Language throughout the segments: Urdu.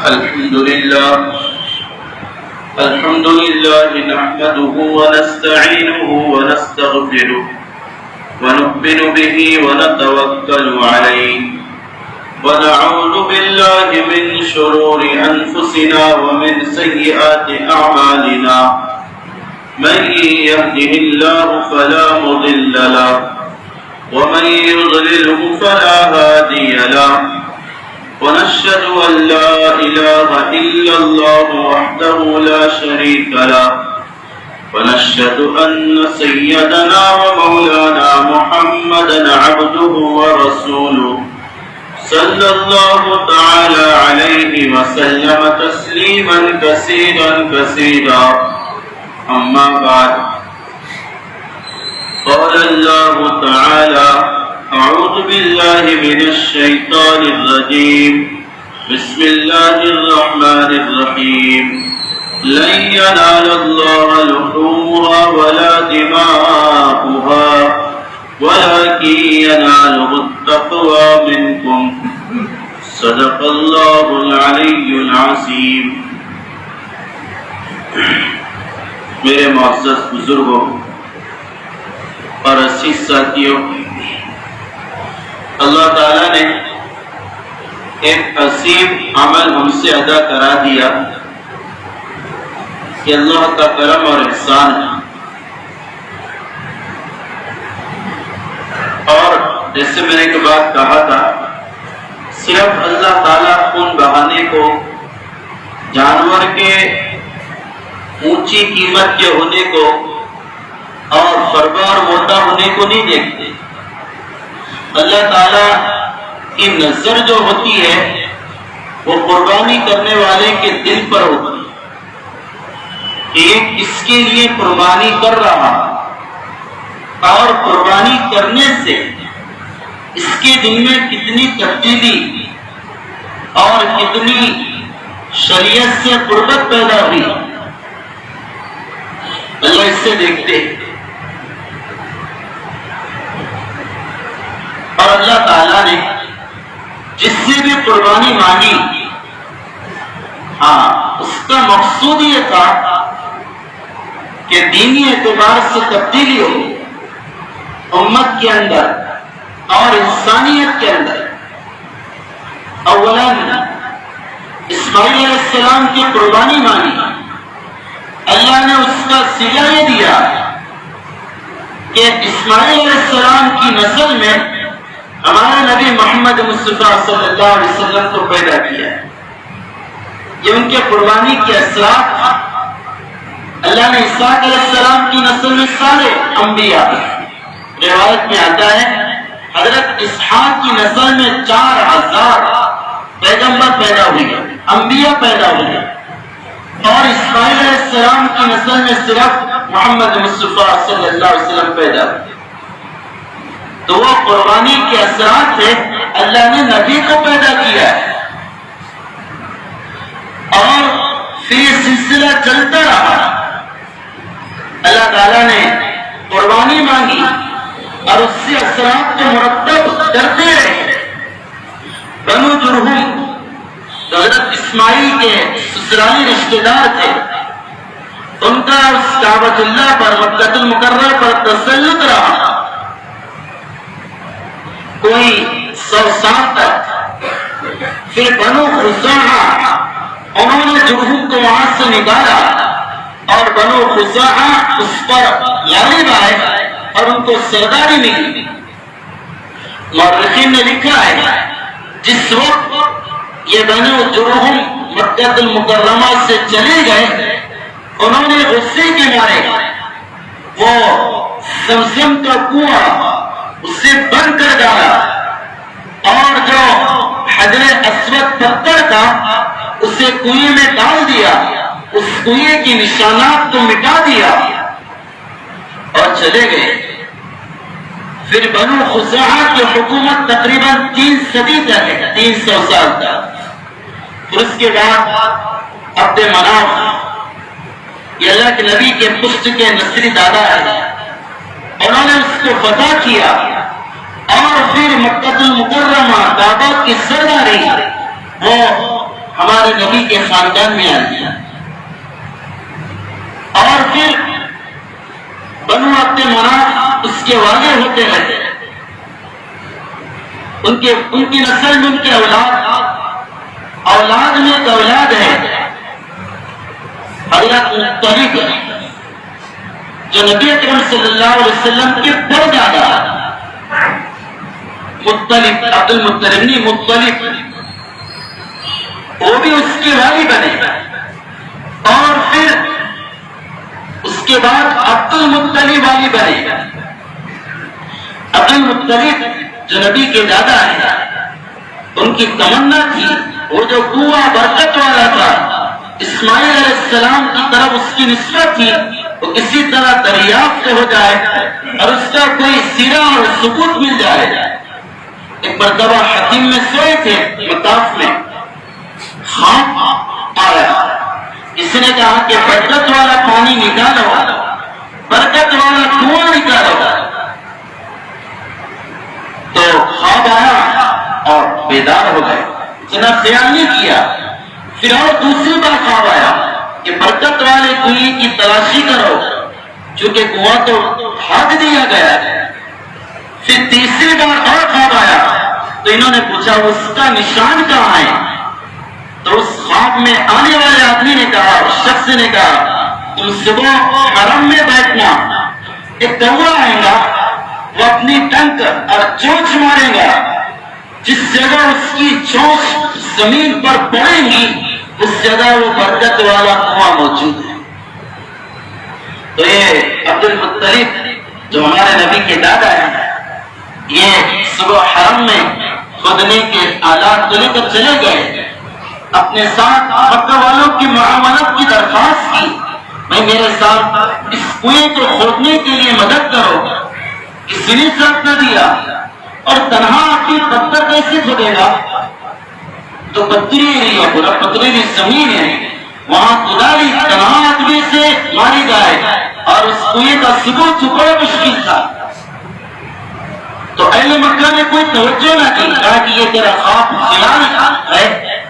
الحمد لله نحمده ونستعينه ونستغفره ونؤمن به ونتوكل عليه ونعوذ بالله من شرور أنفسنا ومن سيئات أعمالنا من يهده الله فلا مضل له ومن يضلله فلا هادي له ونشهد أن لا إله إلا الله وحده لا شريك له ونشهد أن سيدنا ومولانا محمدا عبده ورسوله صلى الله تعالى عليه وسلم تسليما كثيرا أما بعد قال الله تعالى أعوذ بالله من الشيطان الرجيم بسم الله الرحمن الرحيم لن ينال الله لحومها ولا دماؤها ولكن يناله التقوى منكم صدق الله العلي العظيم. میرے معزز بزرگوں اور عزیز ساتھیوں، اللہ تعالیٰ نے ایک عظیم عمل ہم سے ادا کرا دیا کہ اللہ کا کرم اور احسان ہے. اور جیسے میں نے ایک بات کہا تھا، صرف اللہ تعالیٰ خون بہانے کو، جانور کے اونچی قیمت کے ہونے کو اور فربار موٹا ہونے کو نہیں دیکھتے. اللہ تعالیٰ کی نظر جو ہوتی ہے وہ قربانی کرنے والے کے دل پر ہوتی ہے کہ یہ کس کے لیے قربانی کر رہا، اور قربانی کرنے سے اس کے دل میں کتنی تبدیلی اور کتنی شریعت سے قربت پیدا ہوئی، اللہ اس سے دیکھتے. اور اللہ تعالیٰ نے جس سے بھی قربانی مانگی، اس کا مقصود یہ تھا کہ دینی اعتبار سے تبدیلی ہو امت کے اندر اور انسانیت کے اندر. اولاً اسماعیل علیہ السلام کی قربانی مانگی، اللہ نے اس کا صلہ یہ دیا کہ اسماعیل علیہ السلام کی نسل میں ہمارے نبی محمد مصطفیٰ صلی اللہ علیہ وسلم کو پیدا کیا. یہ ان کے قربانی کے اثرات. اللہ نے اسحاق علیہ السلام کی نسل میں سارے انبیاء، روایت میں آتا ہے حضرت اسحاق کی نسل میں 4000 پیغمبر پیدا ہوئے، انبیاء پیدا ہوئے، اور اسماعیل علیہ السلام کی نسل میں صرف محمد مصطفیٰ صلی اللہ علیہ وسلم پیدا ہوئے. تو وہ قربانی کے اثرات سے اللہ نے نبی کو پیدا کیا ہے، اور پھر یہ سلسلہ چلتا رہا. اللہ تعالیٰ نے قربانی مانگی اور اس سے اثرات کو مرتب کرتے رہے. بنو جرہم حضرت اسماعیل کے سسرالی رشتہ دار تھے، ان کا اس کعبۃ اللہ پر، مکۃ المکرمہ پر تسلط رہا کوئی 100 سال تک. پھر بنو خزاعہ، انہوں نے جرہم کو وہاں سے نکالا اور بنو خزاعہ اس پر غالب آئے اور ان کو سرداری ملی. مورخین نے لکھا ہے جس وقت یہ بنو جرہم مکۃ المکرمہ سے چلے گئے، انہوں نے غصے کے مارے وہ زمزم کا کنواں اسے بند کر ڈالا، اور جو حجر اسود پتھر تھا اسے کنویں میں ڈال دیا، اس کنویں کی نشانات کو مٹا دیا اور چلے گئے. پھر بنو خزاعہ کی حکومت تقریباً 3 صدی تک ہے، 300 سال تک. پھر اس کے بعد عبد مناف، یہ اللہ کے نبی کے پشت کے نسلی دادا ہے، انہوں نے اس کو فتح کیا اور پھر مکہ المکرمہ کعبہ کی سرداری وہ ہمارے نبی کے خاندان میں آئی، اور پھر بنو عبد مناف اس کے والے ہوتے رہے، ان کی نسل میں ان کے اولاد میں ایک اولاد ہے حضرت مطلب، جو نبی اکرم صلی اللہ علیہ وسلم کے پردادا مطلب، عبد المطلب نہیں مطلب، وہ بھی اس کے والی بنے، اور پھر اس کے بعد عبد المطلب والی بنے۔ عبد المطلب جو نبی کے دادا ہیں، ان کی تمنا تھی وہ جو کنواں برکت والا تھا اسماعیل علیہ السلام کی طرف اس کی نسبت تھی وہ کسی طرح دریافت ہو جائے اور اس کا کوئی سرا اور ثبوت مل جائے۔ ایک مرتبہ حکیم میں سوئے تھے مطاف میں، خواب آیا، کسی نے کہا کہ برکت والا پانی نکالو، برکت والا کنواں نکالو، تو خواب آیا اور بیدار ہو گئے، اتنا خیال نہیں کیا۔ پھر اور دوسری بار خواب آیا کہ برکت والے کنویں کی تلاشی کرو، چونکہ کنواں تو ہاتھ دیا گیا ہے۔ پھر تیسری بار اور خواب آیا تو انہوں نے پوچھا اس کا نشان کہاں ہے؟ تو اس خواب میں آنے والے آدمی نے کہا، شخص نے کہا تم صبح حرم میں بیٹھنا، ایک کوا آئے گا، وہ اپنی ٹنک اور چونچ مارے گا، جس جگہ اس کی چونچ زمین پر پڑیں گی اس جگہ وہ برکت والا کنواں موجود ہے۔ تو یہ عبد المطلب جو ہمارے نبی کے دادا ہیں، یہ صبح حرم میں کھودنے کے آلات کو لے کر چلے گئے، اپنے ساتھ مکہ والوں کی معاونت کی درخواست کی، میں میرے ساتھ اس کنویں کو کھودنے کے لیے مدد کرو۔ کسی نے ساتھ نہ دیا، اور تنہا آپ کی پتھر کیسے کھودے گا؟ تو پتھری ایریا پورا پتھری زمین ہے، وہاں کدالی تنہا آدمی سے ماری جائے اور اس کنویں کا ثبوت بڑا مشکل تھا۔ تو اہل مکہ نے کوئی توجہ نہ کی، کہا کہ یہ تیرا خواب خیال ہے،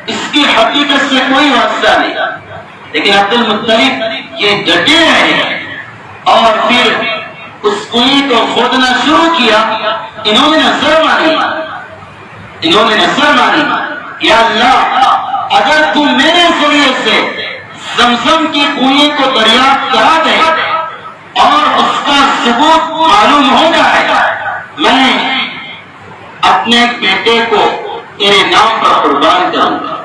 اس کی حقیقت سے کوئی واسطہ نہیں۔ لیکن عبد المطلب یہ ڈٹے رہے اور پھر اس کنویں کو کھودنا شروع کیا۔ انہوں نے نظر مانی، یا اللہ اگر تم میرے ذریعے سے زمزم کی کنویں کو دریافت کرا دے اور اس کا ثبوت معلوم ہو جائے، میں اپنے بیٹے کو تیرے نام پر قربان کروں گا۔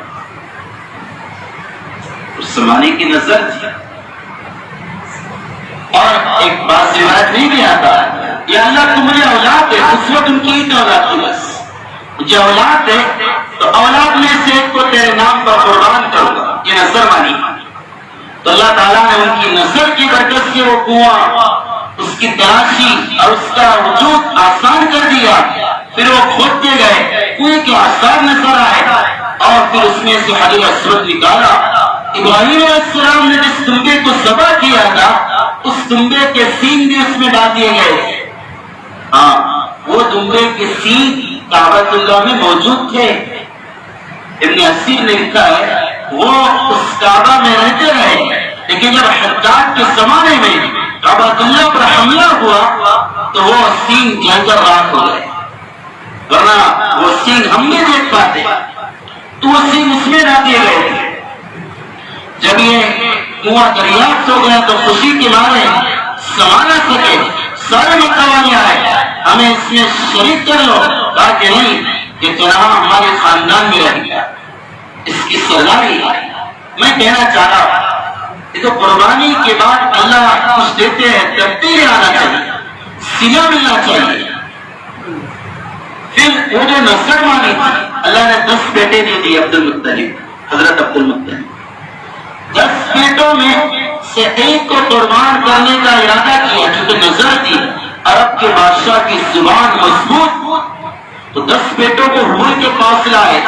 اس زمانے کی نظر تھی، اور ایک بات روایت نہیں بھی آتا، یا اللہ تم مجھے اولاد دے، اس وقت ان کی ایک اولاد تھی، بس مجھے اولاد دے تو اولاد میں سے ایک کو تیرے نام پر قربان کروں گا، یہ نظر مانی۔ تو اللہ تعالیٰ نے ان کی نظر کی برکت سے وہ کنواں، اس کی تلاشی اور اس کا وجود آسان کر دیا۔ پھر وہ کھودتے گئے، کنویں کے آثار نظر آئے، اور پھر اس میں سے حجر اسود نکالا۔ ابراہیم علیہ السلام نے جس تنبے کو ذبح کیا تھا اس تنبے کے سینگ بھی اس میں ڈال دیے گئے۔ ہاں، وہ تنبے کے سینگ کعبۃ اللہ میں موجود تھے۔ ابن اسیر نے لکھا ہے وہ اس کعبہ میں رہتے رہے، لیکن جب حجاج کے زمانے میں کعبۃ اللہ پر حملہ ہوا تو وہ سینگ جل کر راکھ ہو گئے، ورنہ وہ سینگ ہم نہیں دیکھ پاتے، تو وہ سینگ اس میں ڈال دیے گئے تھے۔ جب یہ کنواں دریافت ہو گیا تو خوشی کے مارے سما نہ سکے، سارے مکہ والے آئے، ہمیں اس میں شریک کر لو۔ کہا کہ نہیں، یہ تنہا ہمارے خاندان میں رہ گیا، اس کی سرداری۔ میں کہنا چاہ رہا ہوں، یہ تو قربانی کے بعد اللہ کچھ دیتے ہیں، تبدیلی آنا چاہیے، سلا ملنا چاہیے۔ پھر وہ جو نسل مانی تھی، اللہ نے 10 بیٹے دے دیے عبد المطلب، حضرت عبد المطلب۔ 10 بیٹوں میں سے ایک کو قربان کرنے کا ارادہ کیا، کیونکہ نظر تھی، عرب کے بادشاہ کی زبان مضبوط، تو 10 بیٹوں کو ہوئے کے پاس لائے،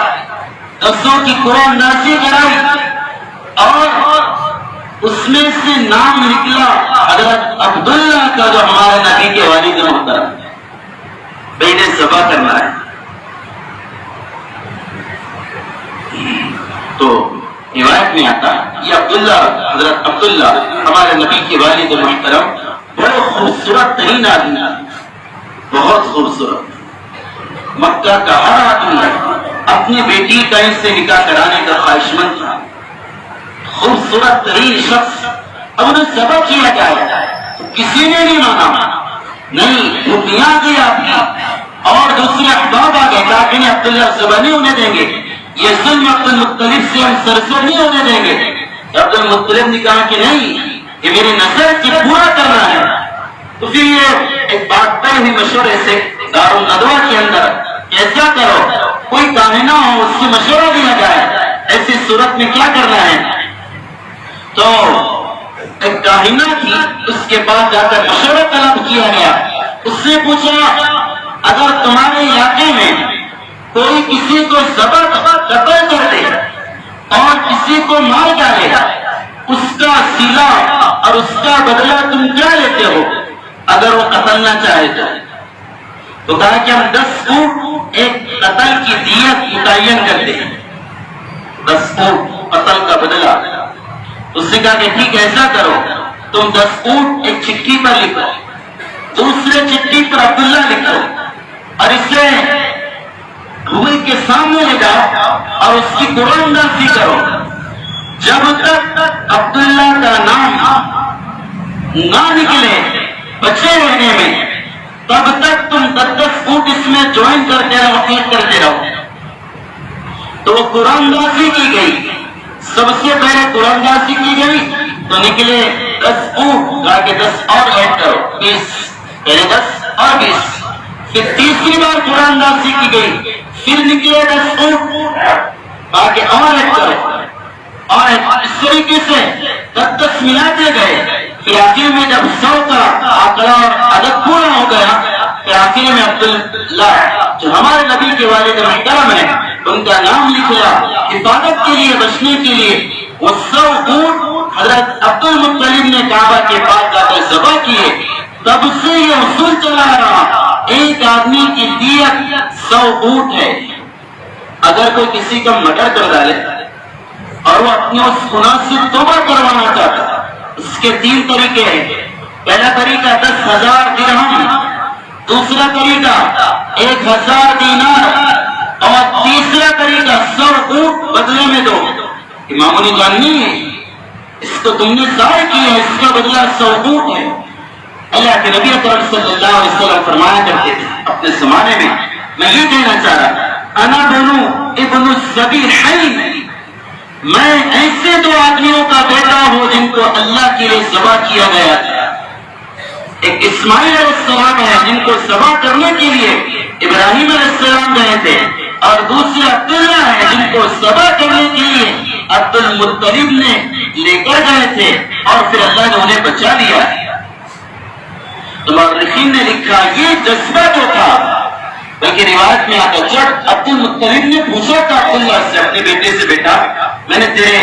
10 کی قرآن نازل کرائی، اور اس میں سے نام نکلا حضرت عبداللہ کا، جو ہمارے نبی کے والد محترم بہن ذبح کرنا ہے۔ تو روایت میں آتا یہ عبداللہ حضرت عبداللہ ہمارے نبی کے والد محترم بڑے خوبصورت ترین آدمی، بہت خوبصورت، مکہ کا ہر آدمی اپنی بیٹی کا ان سے نکاح کرانے کا خواہش مند تھا، خوبصورت ترین شخص۔ اب انہیں سبق کیا جائے، کسی نے نہیں مانا، نہیں وہ میاں گئی آپ کی اور دوسرے احباب آ گئے، کہا کہ عبداللہ زبر نہیں ہونے دیں گے، یہ ظلم عبد المطلب سے ہم سرزد نہیں ہونے دیں گے۔ عبد المطلب نے کہا کہ نہیں، یہ میری نسل کی پورا کرنا ہے۔ تو پھر یہ ایک بات طے ہوئی مشورے سے دارالندوہ کے اندر، ایسا کرو کوئی کاہنہ ہو اس سے مشورہ دیا جائے، ایسی صورت میں کیا کرنا ہے۔ تو ایک کاہنہ تھی، اس کے پاس جا کر مشورہ طلب کیا گیا، اس سے پوچھا اگر تمہارے علاقے میں کوئی کسی کو ذبح قتل کر دے اور کسی کو مار ڈالے، اس کا صلہ اور اس کا بدلہ تم کیا لیتے ہو اگر وہ قتل نہ چاہے تو کہا کہ ہم 10 اونٹ ایک قتل کی دیت متعین کرتے ہیں، 10 اونٹ قتل کا بدلہ۔ اس نے کہا کہ ٹھیک ایسا کرو، تم 10 اونٹ ایک چٹھی پر لکھو، دوسرے چٹھی پر عبداللہ لکھو اور اسے دھوئے کے سامنے لے جاؤ اور اس کی قرآن اندازی کرو، جب تک عبداللہ کا نام نہ نکلے بچے رہنے میں تب تک تم 10 اونٹ اس میں جوائن کرتے رہو، ایڈ کرتے رہو۔ تو وہ قرآن اندازی کی گئی، سب سے پہلے قرآن اندازی کی گئی تو نکلے 10 اونٹ، کہا کہ 10 اور ایڈ کرو، 20، پہلے 10 اور 20۔ پھر تیسری بار قرآن اندازی کی گئی، پھر نکلے 10 اونٹ، کہا کہ اور ایڈ کرو، اور اس طریقے سے 10 ملاتے گئے۔ پھر آخر میں جب 100 کا آنکڑا اور عدد پورا ہو گیا، پھر آخر میں عبداللہ جو ہمارے نبی کے والد محترم ہیں ان کا نام لکھا، حفاظت کے لیے، بچنے کے لیے۔ وہ 100 اونٹ حضرت عبد المطلب نے کعبہ کے پاس جا کر ذبح کیے، تب سے یہ اصول چلا رہا ایک آدمی کی دیت 100 اونٹ ہے۔ اگر کوئی کسی کا مرڈر کر ڈالے اور وہ اپنے اس گناہ سے توبہ کروانا چاہتا، اس کے 3 طریقے ہیں۔ پہلا طریقہ 10,000 درہم، دوسرا طریقہ 1,000 دینار، اور تیسرا طریقہ 100 اونٹ بدلے میں دو۔ معمولی جان نہیں ہے، اس کو تم نے ضائع کیا ہے، اس کا بدلہ 100 اونٹ ہے۔ اللہ کے نبی اکرم صلی اللہ علیہ وسلم فرمایا کرتے تھے اپنے زمانے میں، میں یہ کہنا چاہ رہا انا بنو ابن الذبیحین، میں ایسے 2 آدمیوں کا بیٹا ہوں جن کو اللہ کے لیے ذبح کیا گیا تھا۔ ایک اسماعیل علیہ السلام ہے جن کو ذبح کرنے کے لیے ابراہیم علیہ السلام گئے تھے، اور دوسرے عبداللہ ہے جن کو ذبح کرنے کے لیے عبد المطلب نے لے کر گئے تھے، اور پھر اللہ نے انہیں بچا لیا۔ تو مورخین نے لکھا یہ جذبہ جو تھا، بلکہ روایت میں آتا جب عبد المطلب نے پوچھا تھا عبداللہ سے، اپنے بیٹے سے، بیٹا میں نے تیرے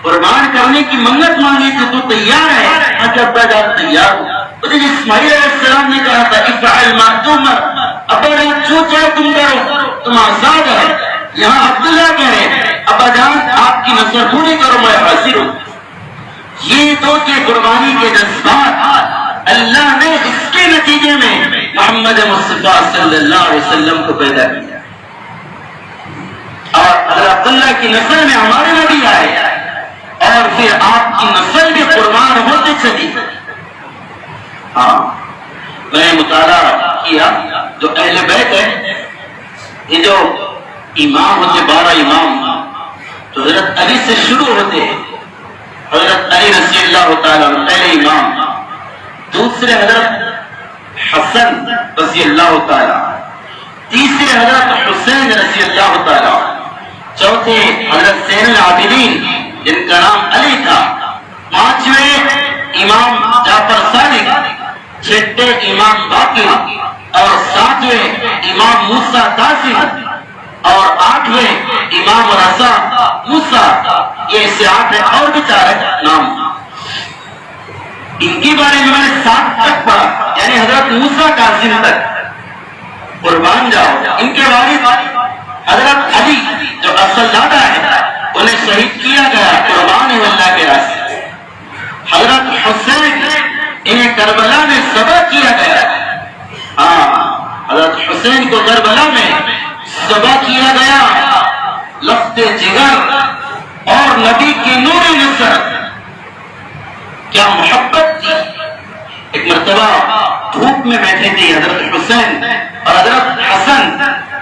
قربان کرنے کی منت مانگی تھی، تو تیار ہے؟ ابا جان تیار ہوں۔ اسماعیل علیہ السلام نے کہا تھا افعل ما تؤمر، ابا جان جو چاہے تم کرو، تم آزاد ہے۔ یہاں عبداللہ کہہ رہے ابا جان آپ کی نظر پوری کرو، میں حاضر ہوں۔ یہ 2 کے قربانی کے جذبات اللہ نے اس کے نتیجے میں محمد مصطفیٰ صلی اللہ علیہ وسلم کو پیدا کیا، اور حضرت عبداللہ کی نسل میں ہمارے نبی آئے، اور پھر آپ کی نسل بھی قربان ہوتے چلی۔ ہاں میں نے مطالعہ کیا، جو اہل بیت ہے، یہ جو امام ہوتے 12 امام، تو حضرت علی سے شروع ہوتے ہیں، حضرت علی رضی اللہ تعالیٰ پہلے امام، دوسرے حضرت حسن رضی اللہ تعالیٰ، تیسرے حضرت حسین رضی اللہ تعالیٰ، چوتھے حضرت زین العابدین جن کا نام علی تھا، 5ویں امام جعفر صادق، 6ٹھے امام باقر، اور 7ویں امام موسیٰ کاظم، اور 8ویں امام رضا موسیٰ۔ یہ سے 8 ہے، اور بھی 4 نام، ان کے بارے میں نے 7 تک پڑھا، یعنی حضرت موسیٰ کاظم تک قربان جاؤ۔ ان کے والد حضرت علی جو اصل دادا ہے انہیں کیا گیا. حضرت حسین کو کربلا میں ذبح کیا گیا. لفظ جگر اور نبی کی نور نصر، کیا محبت تھی. ایک مرتبہ دھوپ میں بیٹھے تھے حضرت حسین اور حضرت حسن.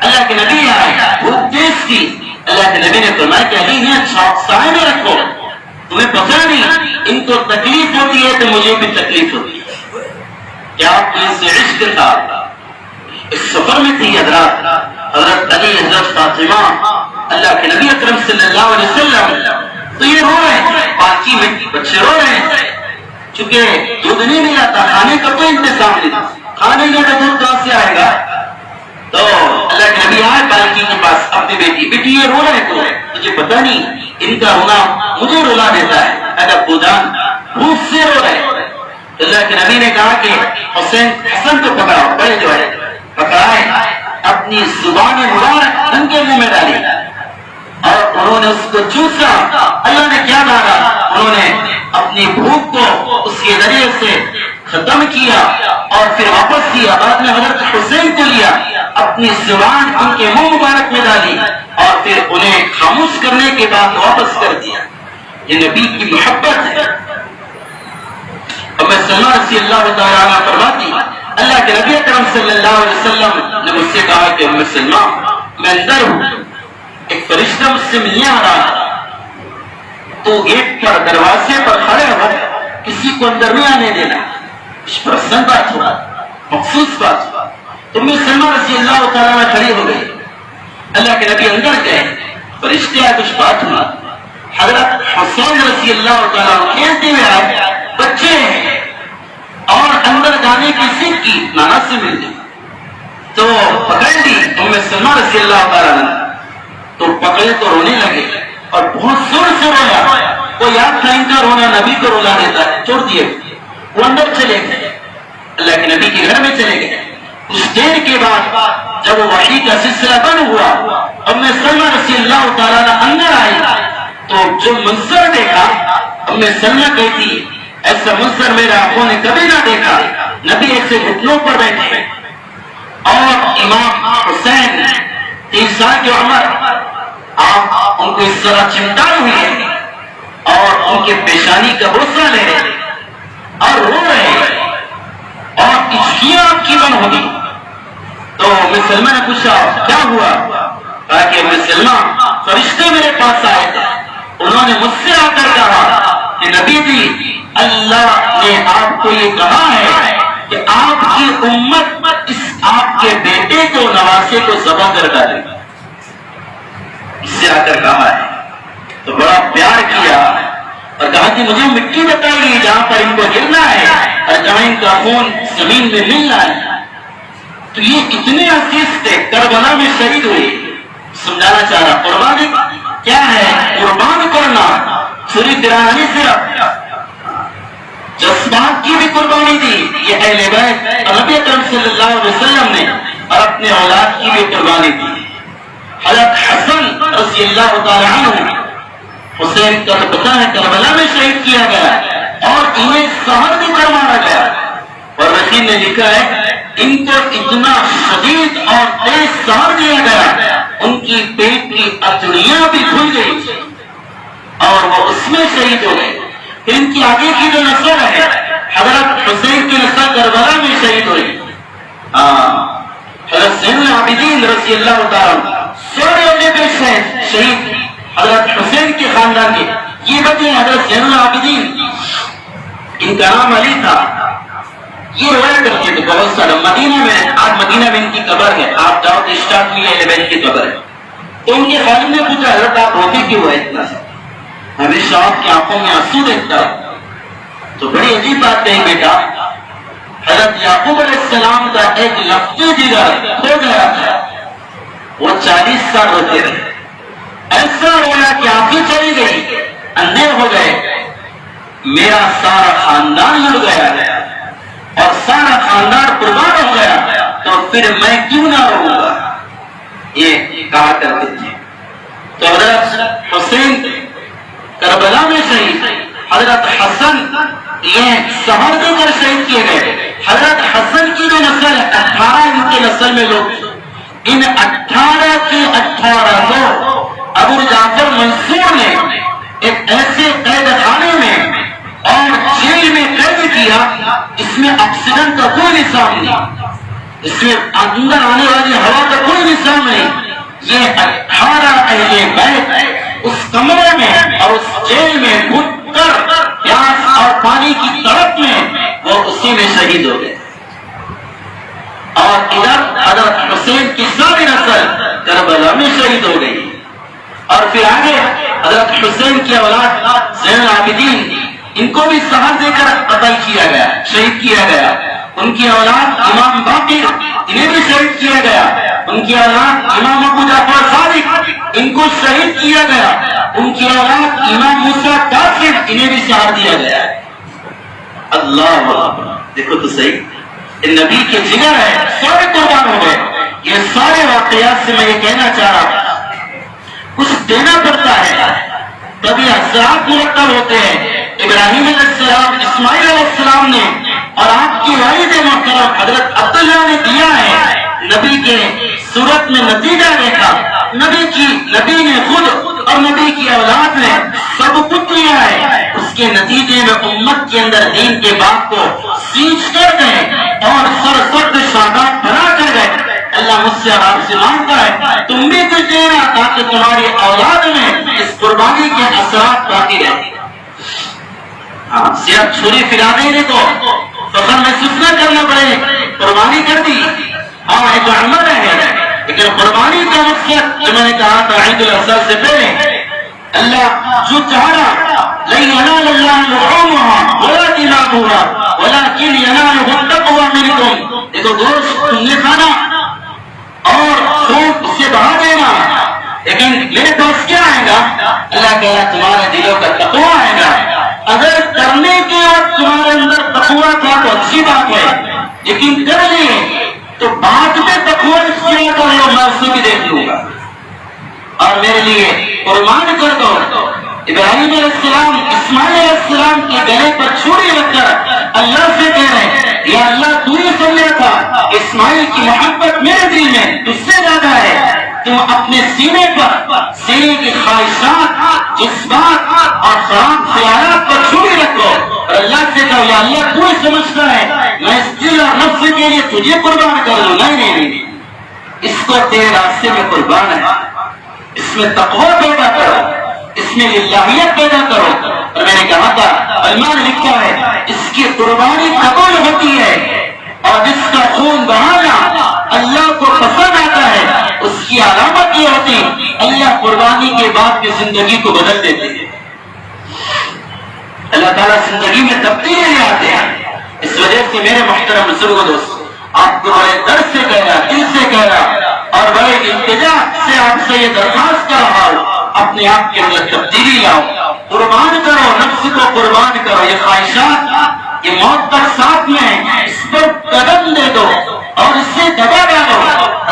اللہ کے نبی آئے، دھوپ تیز تھی. اللہ کے نبی نے فرمایا کہ علی انہیں سائے میں رکھو، تمہیں پتہ نہیں ان کو تکلیف ہوتی ہے تو مجھے بھی تکلیف ہوتی ہے. کیا آپ کو ان سے عشق تھا؟ اس سفر میں تھی حضرات. حضرت علی، حضرت فاطمہ، اللہ کے نبی اکرم صلی اللہ علیہ وسلم تو یہ رو رہے ہیں، باقی میں بچے رو رہے ہیں چونکہ دودھ نہیں ملا تھا، کھانے کا کوئی انتظام نہیں تھا. کھانے کا دودھ کہاں سے آئے گا؟ تو اللہ کے نبی آئے بالکی کے پاس، اپنی بیٹی یہ رو رہے تو مجھے پتہ نہیں ان کا رونا مجھے رلا دیتا ہے، ابو جان بھوک سے رو رہے. اللہ کے نبی نے کہا کہ حسن کو پکڑاؤ، بڑے جو ہے پکڑائے، اپنی زبان مبارک ان کے منہ میں ڈالی اور انہوں نے اس کو چوسا. اللہ نے کیا ڈالا؟ انہوں نے اپنی بھوک کو اس کے ذریعے سے ختم کیا اور پھر واپس کیا. بعد میں حضرت حسین کو لیا، اپنی زبان ان کے منہ مبارک میں ڈالی اور پھر انہیں خاموش کرنے کے بعد واپس کر دیا. یہ نبی کی محبت ہے. ام سلمہ رضی اللہ تعالیٰ عنہ فرماتی، اللہ کے نبی اکرم صلی اللہ علیہ وسلم نے مجھ سے کہا کہ ام سلمہ میں اندر ہوں، ایک فرشتہ مجھ سے ملنے آ رہا ہے، تو گیٹ پر دروازے پر کھڑے ہو، کسی کو اندر نہیں آنے دینا. کچھ پرسنل بات ہوا، مخصوص بات ہوا. تو ام سلمہ رضی اللہ تعالیٰ عنہ کھڑی ہو گئی. اللہ کے نبی اندر گئے، فرشتے آئے، کچھ بات ہوا. حضرت حسین رضی اللہ تعالیٰ عنہ کھیلتے ہوئے آئے، بچے ہیں اور اندر جانے کی ضد کی، نانا سے مل گئی تو پکڑ لی ام سلمہ رضی اللہ تعالیٰ عنہ. تو پکڑے تو رونے لگے اور بہت زور سے رویا. وہ یاد تھا ان کا رونا نبی کو رولا دیتا ہے، چھوڑ دیے. وہ اندر چلے گئے، اللہ کے نبی کے گھر میں چلے گئے. کچھ دیر کے بعد جب وہ وحی کا سلسلہ بند ہوا، ام سلمہ رضی اللہ تعالیٰ عنہ اندر آئی تو جو منظر دیکھا، ام سلمہ کہتی ایسا منظر میرے آنکھوں نے کبھی نہ دیکھا. نبی ایسے گھٹنوں پر بیٹھے اور امام حسین 3 سال کی عمر، آپ ان کو اس طرح چمٹائے ہوئے اور ان کے پیشانی کا بوسہ لے رہے اور رو رہے اور اچھلیاں آپ کی بن ہوگی. تو ام سلمہ نے پوچھا کیا ہوا؟ کہا کہ ام سلمہ فرشتے میرے پاس آئے تھے، انہوں نے مجھ سے آ کر کہا کہ نبی جی اللہ نے آپ کو یہ کہا ہے کہ آپ کی امت اس آپ کے بیٹے کو، نواسے کو ذبح کر ڈالے گا. اس سے آ کر کہا ہے تو بڑا پیار کیا اور کہا کہ مجھے مٹی بتائیے جہاں پر ان کو گرنا ہے اور جہاں ان کا خون زمین میں ملنا ہے. تو یہ اتنے عزیز تھے، کربلا میں شہید ہوئے. سمجھانا چاہ رہا قربانی کیا ہے؟ قربان کرنا چھری تیرانی سے جذبات کی بھی قربانی دی. یہ اہل بیت اور نبی اکرم صلی اللہ علیہ وسلم نے اور اپنے اولاد کی بھی قربانی دی. حضرت حسن رضی اللہ تعالیٰ عنہ، حسین کا تو پتہ ہے کربلا میں شہید کیا گیا اور انہیں سحر بھی کروایا گیا. اور رشید نے لکھا ہے ان کو اتنا شدید اور تیز سحر دیا گیا، ان کی پیٹ کی اتڑیاں بھی کھل گئی اور وہ اس میں شہید ہو گئے. ان کی آگے کی جو نسل ہے، حضرت حسین کی نسل کربلا میں شہید ہوئی. حضرت زین العابدین رضی اللہ تعالیٰ سورے پیش ہیں شہید حضرت حسین کے خاندان کے. یہ وجہ حضرت زین العابدین، ان کا نام علی تھا. یہ روایت کرتے تھے بہت سارا. مدینہ میں، آج مدینہ میں ان کی قبر ہے، آپ جاؤ تو اسٹارٹ ہوئی اہل بیت کی قبر ہے. تو ان کے خادم نے پوچھا حضرت آپ روتے کیوں ہے اتنا سے؟ ہمیشہ آپ کی آنکھوں میں آنسو دیکھتا ہے. تو بڑی عجیب بات کہی بیٹا، حضرت یعقوب علیہ السلام کا ایک لفظ جگر کھو گیا تھا، وہ 40 سال روتے رہے. ایسا رونا کہ آنکھیں چلی گئی، اندھے ہو گئے. میرا سارا خاندان لڑ گیا اور سارا خاندان قربان ہو گیا، تو پھر میں کیوں نہ رہوں گا، یہ کہا کرتے تھے. تو حضرت حسین کربلا میں شہید، حضرت حسن یہ سحر دے کر شہید کیے گئے. حضرت حسن کی جو نسل ہے 18 ان کے نسل میں لوگ، ان 18 کے 18 کو ابو جعفر منصور نے ایک ایسے قید خانے میں اور جیل میں قید کیا اس میں آکسیجن کا کوئی نظام نہیں، اس میں اندر آنے والی ہوا کا کوئی نظام نہیں۔ یہ 18 اہل بیت اس کمرے میں اور اس جیل میں گھٹ کر پیاس اور پانی کی تڑپ میں وہ اسی میں شہید ہو گئے، اور ادھر حضرت حسین کی ساری نسل کربلا میں شہید ہو گئی۔ اور پھر آگے حضرت حسین کی اولاد زین العابدین، ان کو بھی زہر دے کر قتل کیا گیا، شہید کیا گیا۔ ان کی اولاد امام باقر، انہیں بھی شہید کیا گیا۔ ان کی اولاد امام ابو جعفر صادق، ان کو شہید کیا گیا۔ ان کی اولاد امام موسیٰ کاظم، انہیں بھی زہر دیا گیا۔ اللہ اکبر، دیکھو تو صحیح، نبی کے جگر ہے، سارے قربان ہو گئے۔ یہ سارے واقعات سے میں یہ کہنا چاہ رہا کچھ دینا پڑتا ہے تبھی اثرات مرتب ہوتے ہیں۔ ابراہیم علیہ السلام، اسماعیل علیہ السلام نے اور آپ کی والد محترم حضرت عبداللہ نے دیا ہے، نبی کے صورت میں نتیجہ دیکھا۔ نبی نے خود اور نبی کی اولاد نے سب کچھ لیا ہے، اس کے نتیجے میں امت کے اندر دین کے بات کو سینچ کر گئے اور سرسبز شاداب بنا کر گئے۔ اللہ مجھ سے اور آپ سے مانگتا ہے تم بھی کچھ دینا تاکہ تمہاری اولاد میں اس قربانی کے اثرات باقی رہیں۔ صرف چھری پھیلا دیں تو فخر محسوس نہ کرنا پڑے، قربانی کر دی، ہاں ایک عمل ہے، لیکن قربانی کا مقصد جو میں نے کہا تھا عید الاضحیٰ سے پہلے، اللہ جو چاہا لن ینال اللہ لحومها ولا دماؤها ولكن يناله التقوى منكم، دیکھو گوشت تم نے کھانا اور خون اس سے بہا دینا، لیکن میرے پاس کیا آئے گا؟ اللہ کہہ رہا تمہارے دلوں کا تقویٰ آئے گا۔ اگر کرنے کے وقت تمہارے اندر تقویٰ تھا تو اچھی بات ہے، لیکن کر لیے تو بعد میں تقویٰ اختیار کر لو، میں اسے بھی دیکھ لوں گا اور میرے لیے قربان کر دو۔ ابراہیم علیہ السلام اسماعیل علیہ السلام کے گلے پر چھری رکھ کر اللہ سے کہہ رہے ہیں یا اللہ تو نے سمجھا تھا اسماعیل کی محبت میرے دل میں تجھ سے زیادہ ہے، تم اپنے سینے کی خواہشات، جذبات اور خراب خیالات پر چھری رکھو اور اللہ سے کہو یا اللہ تو سمجھتا ہے میں اس دل اور نفس کے لیے تجھے قربان کر دوں۔ نہیں، اس کو تیرے راستے میں قربان ہے، اس میں تقویٰ پیدا کرو، اس میں للہیت پیدا کرو۔ اور میں نے کہا تھا علماء نے لکھا ہے اس کی قربانی قبول ہوتی ہے اور جس کا خون بہانا اللہ کو پسند آتا ہے اس کی علامت یہ ہوتی اللہ قربانی کے بعد کی زندگی کو بدل دیتے ہیں، اللہ تعالیٰ زندگی میں تبدیلی لے آتے ہیں۔ اس وجہ سے میرے محترم بزرگوں دوستو، آپ کو بڑے درد سے کہہ رہا، دل سے کہہ رہا اور بڑے التجا سے آپ سے یہ درخواست کر رہا ہوں، اپنے آپ کے اندر تبدیلی لاؤ، قربان کرو، نفس کو قربان کرو۔ یہ خواہشات، یہ موت تک ساتھ میں اس پر قدم دے دو اور اس سے دبا ڈالو۔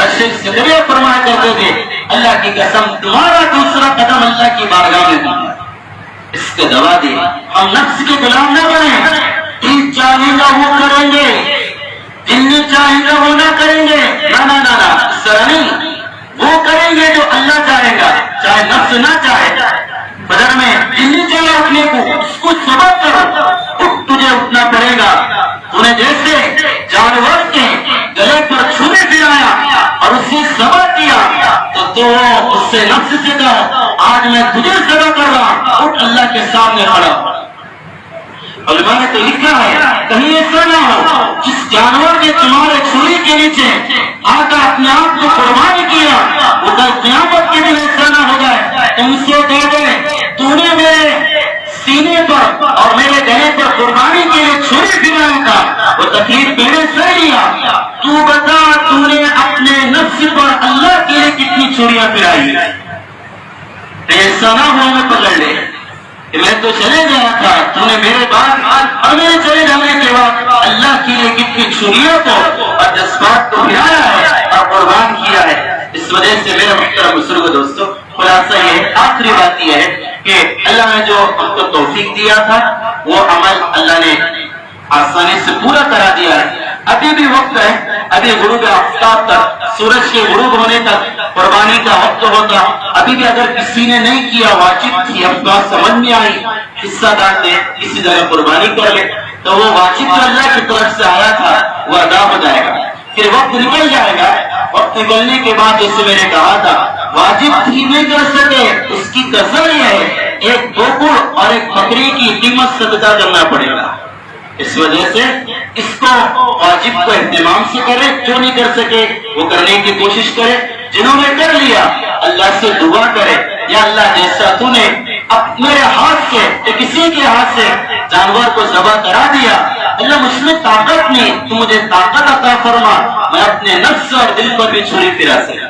ارشد فرمایا کرتے تھے اللہ کی قسم تمہارا دوسرا قدم اللہ کی بارگاہ میں ہوگا، اس کو دبا دے۔ ہم نفس کے غلام نہ بنیں، دل چاہے گا وہ کریں گے، جن چاہے گا وہ نہ کریں گے، نہ سر نہیں، وہ کریں گے جو اللہ چاہے گا، چاہے نفس نہ چاہے۔ بدر میں جن چاہے اٹھنے کو اس کو سبق کرو، تجھے اٹھنا پڑے گا۔ انہیں جیسے جانور کے گلے پر چھری پھرایا اور اسے سبق کیا تو اس سے نفس سے کہا آج میں تجھے سبق کر رہا، اٹھ اللہ کے سامنے کھڑا۔ علماء نے تو لکھا ہے کہیں ایسا نہ ہو جس جانور نے تمہارے چھری کے نیچے آ کر اپنے آپ کو قربان کیا وہ کل قیامت کے دن ایسا نہ ہو جائے تم سے کہہ دے تو نے میرے سینے پر اور میرے گلے پر قربانی کے لیے چھری پھرایا تھا، وہ تکلیف میرے سے لیا، تو بتا تو نے اپنے نفس پر اللہ کے لیے کتنی چھریاں پھرائی؟ ایسا نہ ہو میں پکڑ لے، میں تو چلے گیا تھا، تو نے میرے بعد اور میرے چلے جانے کے بعد اللہ کے لیے کتنی چھریوں کو اور جذبات کو پھرایا ہے اور قربان کیا ہے۔ اس وجہ سے میرے محترم بزرگوں دوستو، خلاصہ یہ ہے، آخری بات یہ ہے کہ اللہ نے جو ہم کو توفیق دیا تھا وہ عمل اللہ نے آسانی سے پورا کرا دیا ہے. ابھی بھی وقت ہے, ابھی غروب آفتاب تک, سورج کے غروب ہونے تک قربانی کا وقت ہوتا. ابھی بھی اگر کسی نے نہیں کیا, واجب تھی, اب بات سمجھ میں آئی, حصہ ڈال دے, کسی جگہ قربانی کر لے, تو وہ واجب جو اللہ کی طرف سے آیا تھا وہ ادا ہو جائے گا. پھر وقت نکل جائے گا. وقت نکلنے کے بعد جیسے میں نے کہا تھا, واجب تھی نہیں کر سکے, اس کی قسم یہ ہے ایک بوکڑ اور ایک بکری کی قیمت صدقہ کرنا پڑے گا. اس وجہ سے اس کو واجب کو اہتمام سے کرے, جو نہیں کر سکے وہ کرنے کی کوشش کرے. جنہوں نے کر لیا اللہ سے دعا کرے, یا اللہ جیسا تو نے اب میرے ہاتھ سے یا کسی کے ہاتھ سے جانور کو ذبح کرا دیا, اللہ مجھ میں طاقت نہیں, تو مجھے طاقت عطا فرما, میں اپنے نفس اور دل پر بھی چھری پھرا سکے.